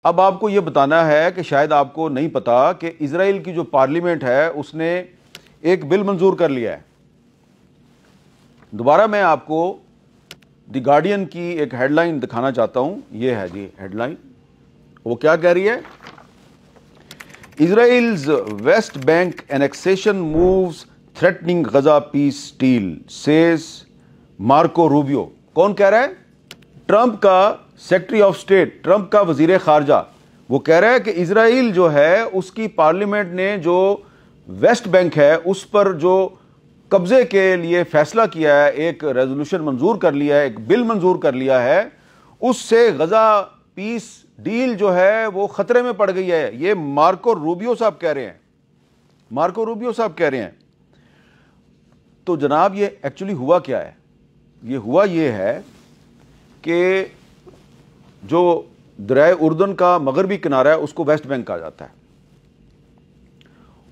اب آپ کو یہ بتانا ہے کہ شاید آپ کو نہیں پتا کہ اسرائیل کی جو پارلیمنٹ ہے اس نے ایک بل منظور کر لیا ہے۔ دوبارہ میں آپ کو دی گارڈین کی ایک ہیڈ لائن دکھانا چاہتا ہوں۔ یہ ہے جی ہیڈ لائن، وہ کیا کہہ رہی ہے؟ Israel's West Bank annexation moves threatening Gaza peace deal says Marco Rubio. کون کہہ رہا ہے؟ ٹرمپ کا سیکرٹری آف اسٹیٹ، ٹرمپ کا وزیر خارجہ، وہ کہہ رہا ہے کہ اسرائیل جو ہے اس کی پارلیمنٹ نے جو ویسٹ بینک ہے اس پر جو قبضے کے لیے فیصلہ کیا ہے، ایک ریزولوشن منظور کر لیا ہے، ایک بل منظور کر لیا ہے، اس سے غزہ پیس ڈیل جو ہے وہ خطرے میں پڑ گئی ہے۔ یہ مارکو روبیو صاحب کہہ رہے ہیں، مارکو روبیو صاحب کہہ رہے ہیں۔ تو جناب یہ ایکچولی ہوا کیا ہے؟ یہ ہوا یہ ہے کہ جو دریائے اردن کا مغربی کنارہ ہے اس کو ویسٹ بینک کہا جاتا ہے،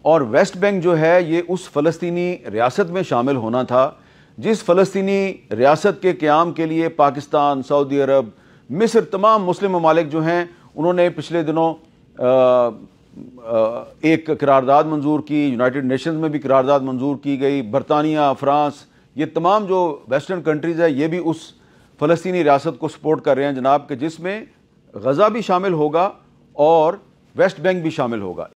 اور ویسٹ بینک جو ہے یہ اس فلسطینی ریاست میں شامل ہونا تھا جس فلسطینی ریاست کے قیام کے لیے پاکستان، سعودی عرب، مصر، تمام مسلم ممالک جو ہیں انہوں نے پچھلے دنوں ایک قرارداد منظور کی، یونائٹڈ نیشنز میں بھی قرارداد منظور کی گئی، برطانیہ، فرانس، یہ تمام جو ویسٹرن کنٹریز ہے یہ بھی اس فلسطینی ریاست کو سپورٹ کر رہے ہیں جناب، کہ جس میں غزہ بھی شامل ہوگا اور ویسٹ بینک بھی شامل ہوگا۔